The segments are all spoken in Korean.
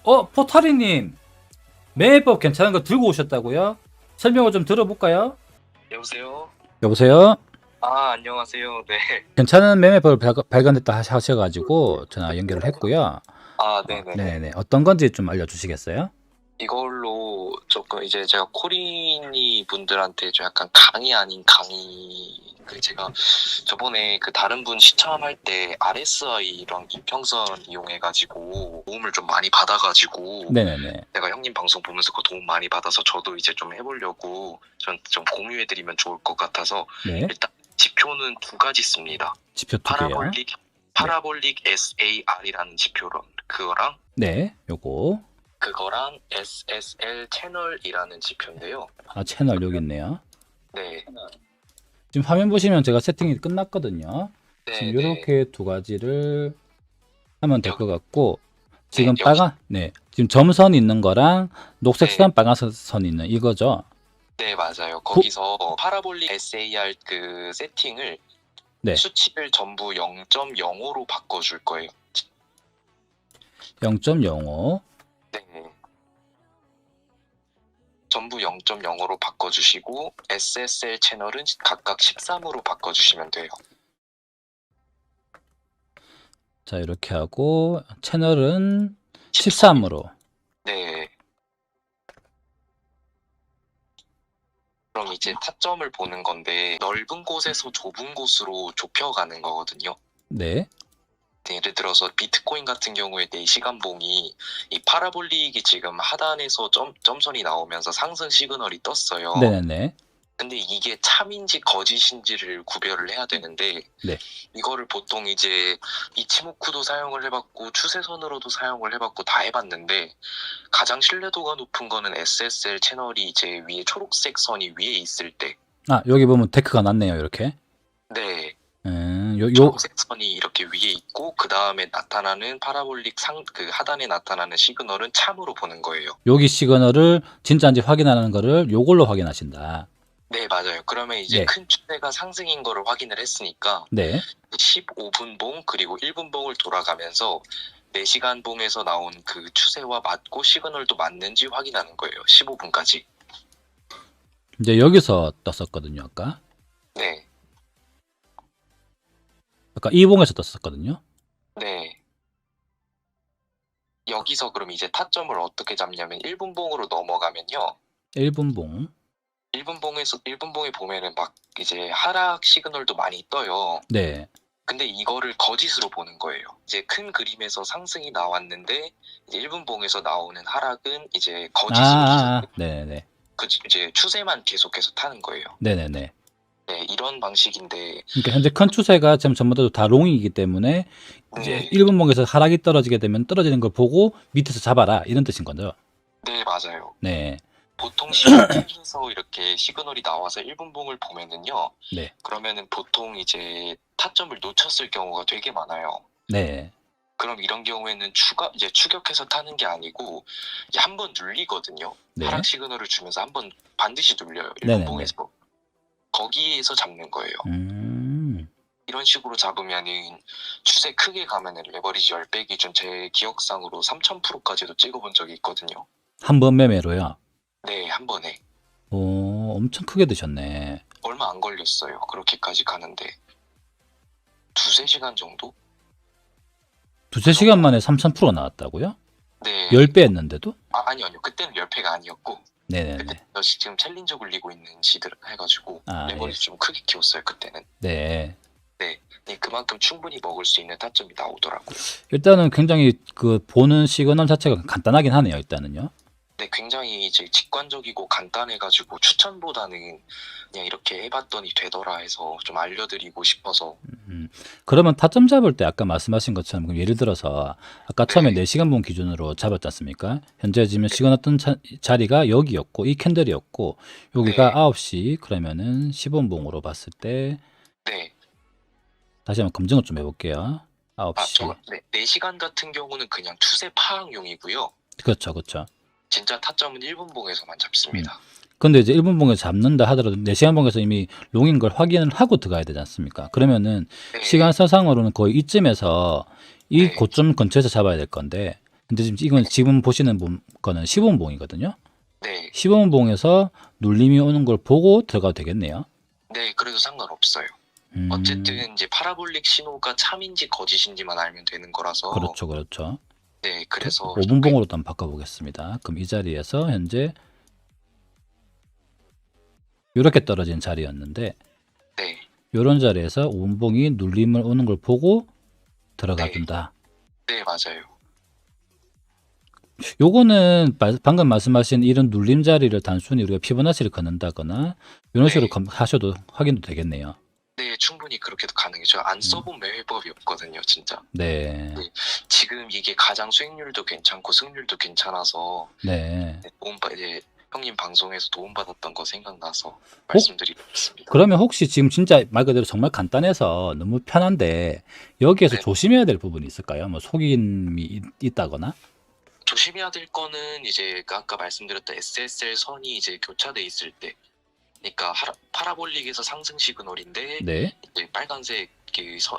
포타리님, 매매법 괜찮은 거 들고 오셨다고요? 설명을 좀 들어볼까요? 여보세요? 여보세요? 안녕하세요. 네. 괜찮은 매매법을 발견했다 하셔가지고 전화 연결을 했고요. 네네네. 네네. 어떤 건지 좀 알려주시겠어요? 이걸로 조금 이제 제가 코리니 분들한테 좀 약간 강의 아닌 강의, 제가 저번에 다른 분 시참할 때 RSI랑 이평선 이용해가지고 도움을 좀 많이 받아가지고 네네네. 내가 형님 방송 보면서 그 도움 많이 받아서 저도 이제 좀 해보려고 좀 공유해드리면 좋을 것 같아서 네. 일단 지표는 두 가지 씁니다. 지표 두 개요. 파라볼릭 SAR이라는 지표로 그거랑 네. 그거랑 SSL 채널이라는 지표인데요. 채널 여기 있네요. 네. 지금 화면 보시면 제가 세팅이 끝났거든요. 네, 지금 네. 이렇게 두 가지를 하면 될 것 여기- 같고, 지금 여기- 빨간, 지금 점선 있는 거랑 녹색 네. 선, 빨간 선 있는 이거죠. 네, 맞아요. 거기서 파라볼릭 SAR 세팅을 네. 수치를 전부 0.05로 바꿔줄 거예요. 0.05. 네. 전부 0.05로 바꿔주시고 SSL 채널은 각각 13으로 바꿔주시면 돼요. 자, 이렇게 하고 채널은 13으로. 네. 그럼 이제 타점을 보는 건데 넓은 곳에서 좁은 곳으로 좁혀가는 거거든요. 네. 예를 들어서 비트코인 같은 경우에 4시간 봉이 이 파라볼릭이 지금 하단에서 점선이 나오면서 상승 시그널이 떴어요. 네네네. 근데 이게 참인지 거짓인지를 구별을 해야 되는데 네. 이거를 보통 이제 이치모쿠도 사용을 해봤고 추세선으로도 사용을 해봤고 다 해봤는데 가장 신뢰도가 높은 거는 SSL 채널이 이제 위에 초록색 선이 위에 있을 때, 여기 보면 데크가 났네요, 이렇게. 네, 요, 초록색 선이 이렇게 위에 있고 그 다음에 나타나는 파라볼릭 하단에 나타나는 시그널은 참으로 보는 거예요. 여기 시그널을 진짜인지 확인하는 거를 요걸로 확인하신다. 네, 맞아요. 그러면 이제 네. 큰 추세가 상승인 거를 확인을 했으니까 네. 15분 봉 그리고 1분 봉을 돌아가면서 4시간 봉에서 나온 그 추세와 맞고 시그널도 맞는지 확인하는 거예요. 15분까지. 이제 여기서 떴었거든요, 아까. 네. 아까 이봉에서 떴었거든요. 네. 여기서 그럼 이제 타점을 어떻게 잡냐면 1분 봉으로 넘어가면요. 1분 봉. 1분 봉에 보면은 막 이제 하락 시그널도 많이 떠요. 네. 근데 이거를 거짓으로 보는 거예요. 이제 큰 그림에서 상승이 나왔는데 이제 1분 봉에서 나오는 하락은 이제 거짓으로 네네네. 이제 추세만 계속해서 타는 거예요. 네네네. 네, 이런 방식인데 그러니까 현재 큰 추세가 지금 전부 다 롱이기 때문에 이제 네. 1분 봉에서 하락이 떨어지게 되면 떨어지는 걸 보고 밑에서 잡아라 이런 뜻인 거죠. 네, 맞아요. 네. 보통 시그널에서 이렇게 시그널이 나와서 1분 봉을 보면은요. 네. 그러면은 보통 이제 타점을 놓쳤을 경우가 되게 많아요. 네. 그럼 이런 경우에는 이제 추격해서 타는 게 아니고 한 번 눌리거든요. 네. 하락 시그널을 주면서 한 번 반드시 눌려요. 네네네. 1분 봉에서. 거기에서 잡는 거예요. 이런 식으로 잡으면은 추세 크게 가면은 레버리지 10배 기준 제 기억상으로 3000%까지도 찍어본 적이 있거든요. 한 번 매매로요. 네, 한 번에. 오, 엄청 크게 드셨네. 얼마 안 걸렸어요. 그렇게까지 가는데. 2-3시간 정도? 두세 시간 만에 3000% 나왔다고요? 네. 10배 했는데도? 아니요. 그때는 10배가 아니었고 네네네. 그때 지금 챌린저 굴리고 있는 시들 해가지고 레버리지 예. 좀 크게 키웠어요. 그때는. 네. 네, 그만큼 충분히 먹을 수 있는 타점이 나오더라고요. 일단은 굉장히 보는 시그널 자체가 간단하긴 하네요, 일단은요. 네, 굉장히 이제 직관적이고 간단해가지고 추천보다는 그냥 이렇게 해봤더니 되더라 해서 좀 알려드리고 싶어서. 그러면 타점 잡을 때 아까 말씀하신 것처럼 그럼 예를 들어서 아까 처음에 네. 4시간 봉 기준으로 잡았지 않습니까? 현재 지금 시그널 뜬 자리가 여기였고 이 캔들이었고 여기가 네. 9시 그러면은 10원 봉으로 봤을 때 네. 다시 한번 검증을 좀 해볼게요. 9시. 4시간 같은 경우는 그냥 추세 파악용이고요. 그렇죠, 그렇죠. 진짜 타점은 1분 봉에서만 잡습니다. 근데 이제 1분 봉에서 잡는다 하더라도 4시간 봉에서 이미 롱인 걸 확인을 하고 들어가야 되지 않습니까? 그러면은 네. 시간서상으로는 거의 이쯤에서 이 네. 고점 근처에서 잡아야 될 건데 근데 지금 보시는 거는 시범봉이거든요. 네. 시범봉에서 눌림이 오는 걸 보고 들어가도 되겠네요. 네, 그래도 상관없어요. 음, 어쨌든 이제 파라볼릭 신호가 참인지 거짓인지만 알면 되는 거라서. 그렇죠, 그렇죠. 네, 그래서 5분봉으로 한번 바꿔보겠습니다. 그럼 이 자리에서 현재 이렇게 떨어진 자리였는데 네, 이런 자리에서 5분봉이 눌림을 오는 걸 보고 들어가 네. 준다. 네, 맞아요. 요거는 방금 말씀하신 이런 눌림 자리를 단순히 우리가 피보나치를 걷는다거나 이런 식으로 네. 하셔도 확인도 되겠네요. 네, 충분히 그렇게도 가능해요. 안 써본 매매법이 없거든요, 진짜. 네, 지금 이게 가장 수익률도 괜찮고 승률도 괜찮아서 네. 이제 형님 방송에서 도움받았던 거 생각나서 말씀드리겠습니다. 그러면 혹시 지금 진짜 말 그대로 정말 간단해서 너무 편한데 여기에서 네. 조심해야 될 부분이 있을까요? 뭐 속임이 있다거나? 조심해야 될 거는 이제 아까 말씀드렸던 SSL 선이 이제 교차돼 있을 때, 그러니까 파라볼릭에서 상승 시그널인데 네, 이제 빨간색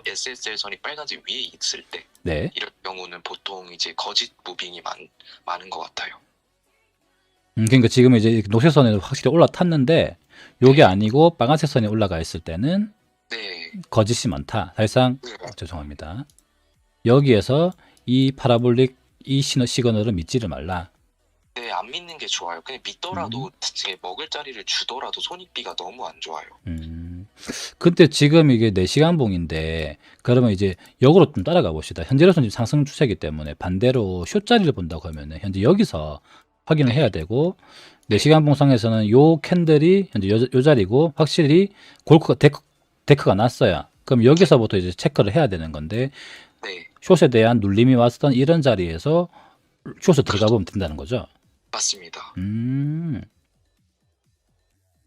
SSL 선이 빨간색 위에 있을 때 네. 이럴 경우는 보통 이제 거짓 무빙이 많은 것 같아요. 그러니까 지금 이제 녹색 선에 확실히 올라탔는데 요게 네. 아니고 빨간색 선에 올라가 있을 때는 네, 거짓이 많다. 사실상 네, 죄송합니다. 여기에서 이 파라볼릭 이 시그널을 믿지를 말라. 네, 안 믿는 게 좋아요. 그냥 믿더라도 이제 먹을 자리를 주더라도 손익비가 너무 안 좋아요. 근데 지금 이게 4시간 봉인데 그러면 이제 역으로 좀 따라가 봅시다. 현재로서는 지금 상승 추세이기 때문에 반대로 숏자리를 본다고 하면은 현재 여기서 확인을 네. 해야 되고 4시간 봉상에서는 요 캔들이 현재 요 자리고 확실히 데크가 났어요. 그럼 여기서부터 이제 체크를 해야 되는 건데 네, 숏에 대한 눌림이 왔던 이런 자리에서 숏에 들어가 보면 된다는 거죠. 맞습니다.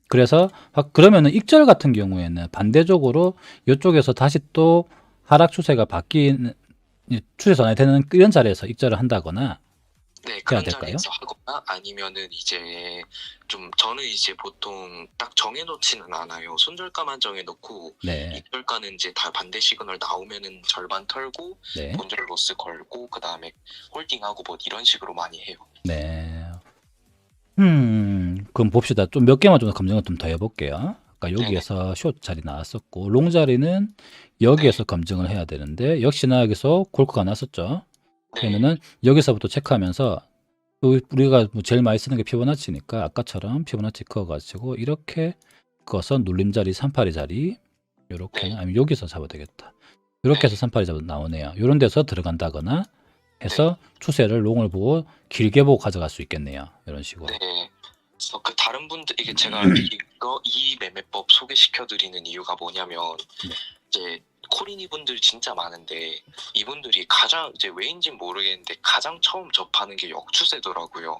그래서 그러면은 익절 같은 경우에는 반대적으로 이쪽에서 다시 또 하락 추세가 바뀐 추세 전환이 되는 이런 자리에서 익절을 한다거나 네, 그런 될까요? 자리에서 하거나 아니면은 이제 좀 저는 이제 보통 딱 정해놓지는 않아요. 손절가만 정해놓고 네, 입절가는 이제 다 반대 시그널 나오면은 절반 털고 네, 본절 로스 걸고 그 다음에 홀딩하고 뭐 이런 식으로 많이 해요. 네. 그럼 봅시다. 좀 몇 개만 좀 검증을 좀 더 해볼게요. 아까 여기에서 숏 자리 나왔었고 롱 자리는 여기에서 검증을 해야 되는데 역시나 여기서 골크가 났었죠. 네, 그러면은 여기서부터 체크하면서 우리가 뭐 제일 많이 쓰는 게 피보나치니까 아까처럼 피보나치 그어가지고 이렇게 그어서 눌림 자리 38의 자리 요렇게는 네. 아니면 여기서 잡아도 되겠다. 이렇게 해서 38이 잡아 나오네요. 이런 데서 들어간다거나 해서 추세를 롱을 보고 길게 보고 가져갈 수 있겠네요. 이런 식으로. 네. 그래서 그 다른 분들 이게 제가 이 매매법 소개시켜드리는 이유가 뭐냐면 네. 이제 코리니 분들이 진짜 많은데 이분들이 가장 이제 왜인진 모르겠는데 가장 처음 접하는 게 역추세더라고요.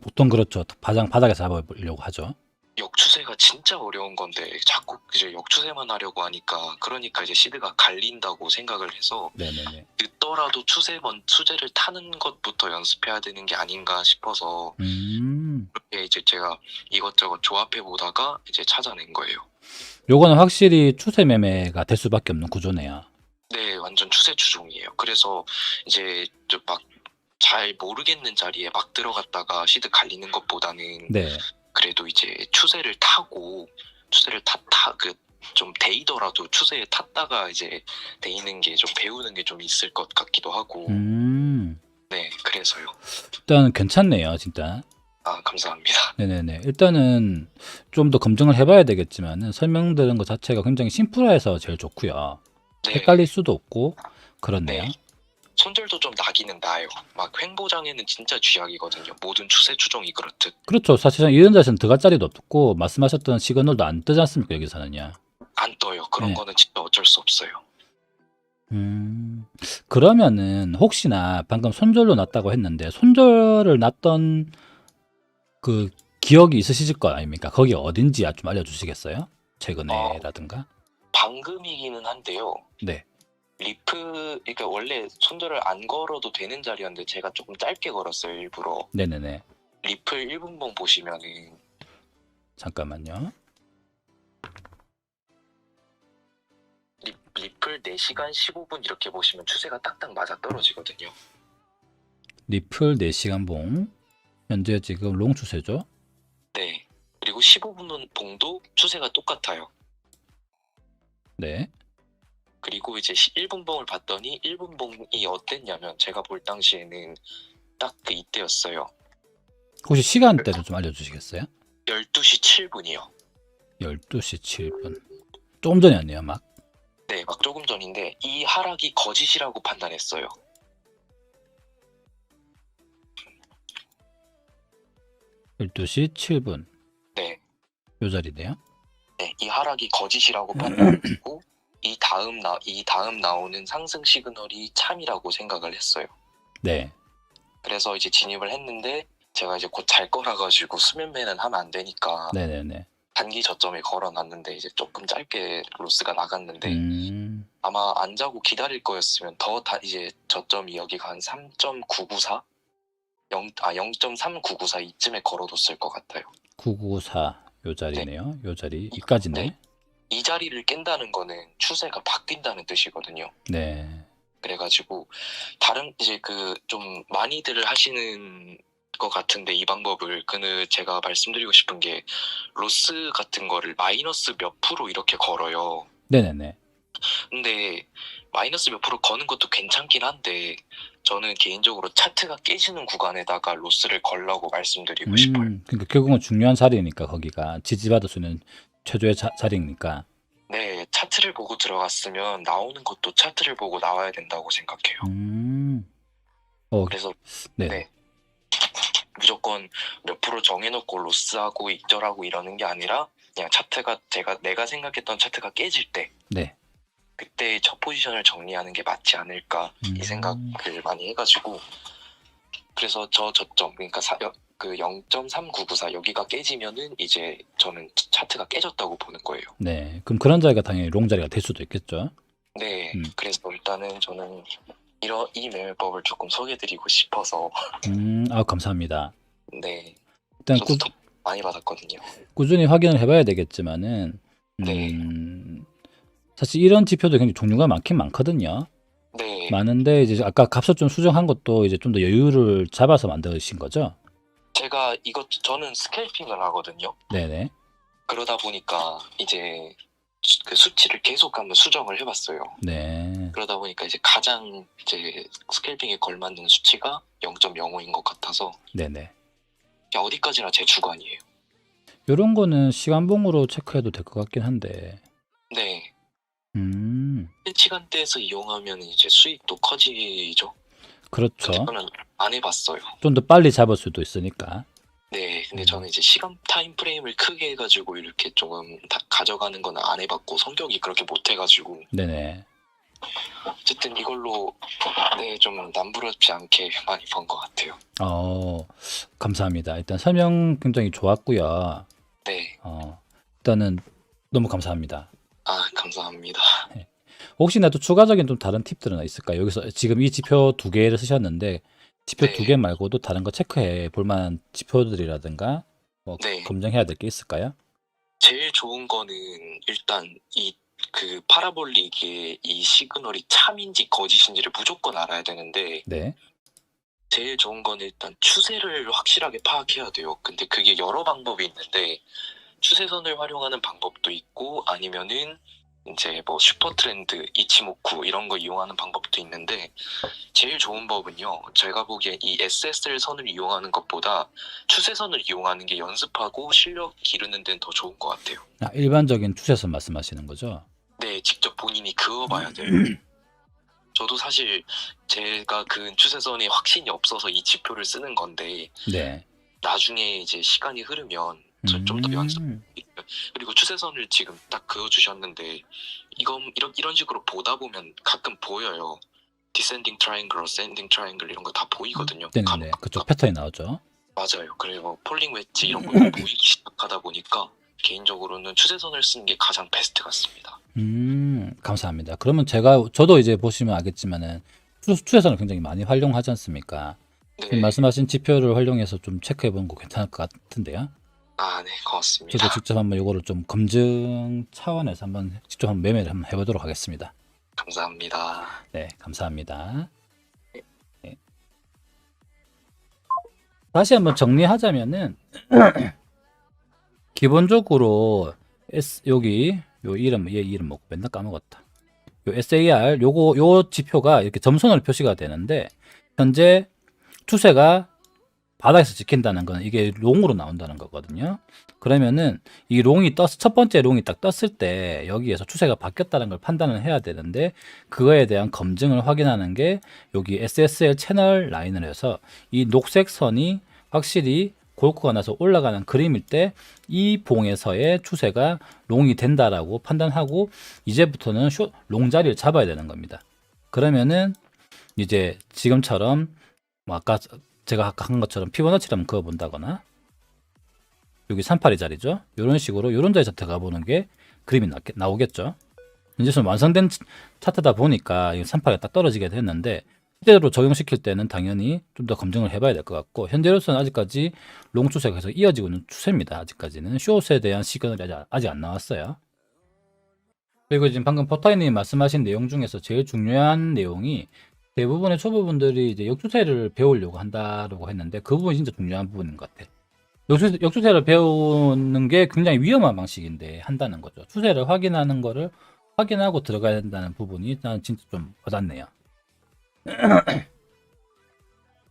보통 그렇죠. 바닥에 잡아보려고 하죠. 역추세가 진짜 어려운 건데 자꾸 이제 역추세만 하려고 하니까 그러니까 이제 시드가 갈린다고 생각을 해서 네네네. 늦더라도 추세를 타는 것부터 연습해야 되는 게 아닌가 싶어서 그렇게 이제 제가 이것저것 조합해 보다가 이제 찾아낸 거예요. 요거는 확실히 추세 매매가 될 수밖에 없는 구조네요. 네, 완전 추세 추종이에요. 그래서 이제 좀 막 잘 모르겠는 자리에 막 들어갔다가 시드 갈리는 것보다는 네. 그래도 이제 추세를 타고 추세를 좀 데이더라도 추세에 탔다가 이제 데이는 게 좀 배우는 게 좀 있을 것 같기도 하고 네, 그래서요. 일단 괜찮네요, 진짜. 아, 감사합니다. 네네네. 일단은 좀 더 검증을 해봐야 되겠지만은 설명드린 것 자체가 굉장히 심플해서 제일 좋고요. 네, 헷갈릴 수도 없고 그렇네요. 네. 손절도 좀 나기는 나요. 막 횡보장에는 진짜 쥐약이거든요. 모든 추세 추종이 그렇듯. 그렇죠. 사실상 이런 자리에서는 들어갈 자리도 없고 말씀하셨던 시그널도 안 뜨지 않습니까, 여기서는요. 안 떠요. 그런 네. 거는 진짜 어쩔 수 없어요. 그러면은 혹시나 방금 손절로 났다고 했는데 손절을 났던 그 기억이 있으실 거 아닙니까? 거기 어딘지 좀 알려주시겠어요? 최근에라든가. 방금이기는 한데요. 네. 그러니까 원래 손절을 안 걸어도 되는 자리였는데 제가 조금 짧게 걸었어요, 일부러. 네네네. 리플 1분봉 보시면은 잠깐만요. 리플 4시간 15분 이렇게 보시면 추세가 딱딱 맞아 떨어지거든요. 리플 4시간 봉. 현재 지금 롱 추세죠? 네. 그리고 15분 봉도 추세가 똑같아요. 네. 그리고 이제 1분 봉을 봤더니 1분 봉이 어땠냐면 제가 볼 당시에는 딱 그 이때였어요. 혹시 시간대를 좀 알려주시겠어요? 12시 7분이요. 12시 7분. 조금 전이 아니에요, 막. 네, 막 조금 전인데 이 하락이 거짓이라고 판단했어요. 12시 7분. 네, 요 자리네요. 네, 이 하락이 거짓이라고 판단했고 이 다음 나오는 상승 시그널이 참이라고 생각을 했어요. 네. 그래서 이제 진입을 했는데 제가 이제 곧 잘 거라 가지고 수면매는 하면 안 되니까 네네네. 단기 저점에 걸어놨는데 이제 조금 짧게 로스가 나갔는데 아마 안 자고 기다릴 거였으면 이제 저점이 여기가 한 3.994? 0.3994 이쯤에 걸어뒀을 것 같아요. 994 요 자리네요. 요 자리 이까지네. 네. 이 자리를 깬다는 거는 추세가 바뀐다는 뜻이거든요. 네. 그래가지고 다른 이제 그 좀 많이들 하시는 것 같은데 이 방법을 제가 말씀드리고 싶은 게 로스 같은 거를 마이너스 몇 프로 이렇게 걸어요. 네네네. 근데 마이너스 몇 프로 거는 것도 괜찮긴 한데 저는 개인적으로 차트가 깨지는 구간에다가 로스를 걸라고 말씀드리고 싶어요. 그러니까 결국은 중요한 자리니까 거기가 지지받을 수 있는 최초의 자리니까. 네, 차트를 보고 들어갔으면 나오는 것도 차트를 보고 나와야 된다고 생각해요. 그래서 네. 네. 무조건 몇 프로 정해놓고 로스하고 익절하고 이러는 게 아니라 그냥 차트가 내가 생각했던 차트가 깨질 때 네. 그때 첫 포지션을 정리하는 게 맞지 않을까 이 생각을 많이 해가지고 그래서 저 저점 그러니까 그 0.3994 여기가 깨지면은 이제 저는 차트가 깨졌다고 보는 거예요. 네. 그럼 그런 자리가 당연히 롱 자리가 될 수도 있겠죠. 네. 그래서 일단은 저는 이 매매법을 조금 소개드리고 싶어서 감사합니다. 네. 일단 저도 더 많이 받았거든요. 꾸준히 확인을 해봐야 되겠지만은 네. 사실 이런 지표도 굉장히 종류가 많긴 많거든요. 네. 많은데 이제 아까 값을 좀 수정한 것도 이제 좀 더 여유를 잡아서 만드신 거죠? 제가 저는 스캘핑을 하거든요. 네네. 그러다 보니까 이제 그 수치를 계속 한번 수정을 해봤어요. 네. 그러다 보니까 이제 가장 이제 스캘핑에 걸맞는 수치가 0.05인 것 같아서 네네. 그냥 어디까지나 제 주관이에요. 요런 거는 시간봉으로 체크해도 될 것 같긴 한데. 네. 실시간대에서 이용하면 이제 수익도 커지죠. 그렇죠. 근데 저는 안 해봤어요. 좀 더 빨리 잡을 수도 있으니까. 네, 근데 저는 이제 시간 타임 프레임을 크게 해가지고 이렇게 조금 가져가는 건 안 해봤고 성격이 그렇게 못 해가지고 네네. 어쨌든 이걸로 네, 좀 남부럽지 않게 많이 번 것 같아요. 감사합니다. 일단 설명 굉장히 좋았고요. 네, 일단은 너무 감사합니다. 감사합니다. 혹시나 또 추가적인 좀 다른 팁들은 있을까요? 여기서 지금 이 지표 2개를 쓰셨는데 지표 네. 2개 말고도 다른 거 체크해 볼 만한 지표들이라든가 뭐 네. 검증해야 될 게 있을까요? 제일 좋은 거는 일단 그 파라볼릭의 이 시그널이 참인지 거짓인지를 무조건 알아야 되는데 네. 제일 좋은 건 일단 추세를 확실하게 파악해야 돼요. 근데 그게 여러 방법이 있는데 추세선을 활용하는 방법도 있고 아니면은 이제 뭐 슈퍼트렌드, 이치모쿠 이런 거 이용하는 방법도 있는데 제일 좋은 법은요. 제가 보기엔 이 SSL 선을 이용하는 것보다 추세선을 이용하는 게 연습하고 실력 기르는 데는 더 좋은 것 같아요. 일반적인 추세선 말씀하시는 거죠? 네, 직접 본인이 그어봐야 돼요. 저도 사실 제가 그 추세선에 확신이 없어서 이 지표를 쓰는 건데 네. 나중에 이제 시간이 흐르면 좀 더 연습 그리고 추세선을 지금 딱 그어주셨는데 이런 식으로 보다 보면 가끔 보여요. 디센딩 트라이앵글, 어센딩 트라이앵글 이런 거 다 보이거든요. 네네. 그쪽 패턴이 나오죠. 맞아요. 그리고 폴링 웨지 이런 거 보이기 시작하다 보니까 개인적으로는 추세선을 쓰는 게 가장 베스트 같습니다. 감사합니다. 그러면 저도 이제 보시면 알겠지만은 추세선을 굉장히 많이 활용하지 않습니까? 네. 말씀하신 지표를 활용해서 좀 체크해 보는 거 괜찮을 것 같은데요. 네, 고맙습니다. 저도 직접 한번 이거를 좀 검증 차원에서 한번 직접 한번 매매를 한번 해보도록 하겠습니다. 감사합니다. 네, 감사합니다. 네. 다시 한번 정리하자면은 기본적으로 여기 요 이름 얘 이름 뭐고 맨날 까먹었다. 요 SAR 요 지표가 이렇게 점선으로 표시가 되는데 현재 추세가 바닥에서 지킨다는 건 이게 롱으로 나온다는 거거든요. 그러면은 이 롱이 첫 번째 롱이 딱 떴을 때 여기에서 추세가 바뀌었다는 걸 판단을 해야 되는데 그거에 대한 검증을 확인하는 게 여기 SSL 채널 라인을 해서 이 녹색 선이 확실히 골고가 나서 올라가는 그림일 때 이 봉에서의 추세가 롱이 된다라고 판단하고 이제부터는 롱 자리를 잡아야 되는 겁니다. 그러면은 이제 지금처럼 뭐 아까 제가 아까 한 것처럼 피보나치를 한번 그어본다거나 여기 382 자리죠. 이런 식으로 이런 자리에서 들어가 보는 게 그림이 나오겠죠. 이제 좀 완성된 차트다 보니까 382가 딱 떨어지게 됐는데 실제로 적용시킬 때는 당연히 좀 더 검증을 해봐야 될 것 같고 현재로서는 아직까지 롱 추세가 계속 이어지고 있는 추세입니다. 아직까지는 숏에 대한 시그널이 아직 안 나왔어요. 그리고 지금 방금 포타이님 말씀하신 내용 중에서 제일 중요한 내용이 대부분의 초보분들이 이제 역추세를 배우려고 한다고 했는데 그 부분이 진짜 중요한 부분인 것 같아. 역추세를 배우는 게 굉장히 위험한 방식인데 한다는 거죠. 추세를 확인하는 거를 확인하고 들어가야 된다는 부분이 나는 진짜 좀 와닿네요.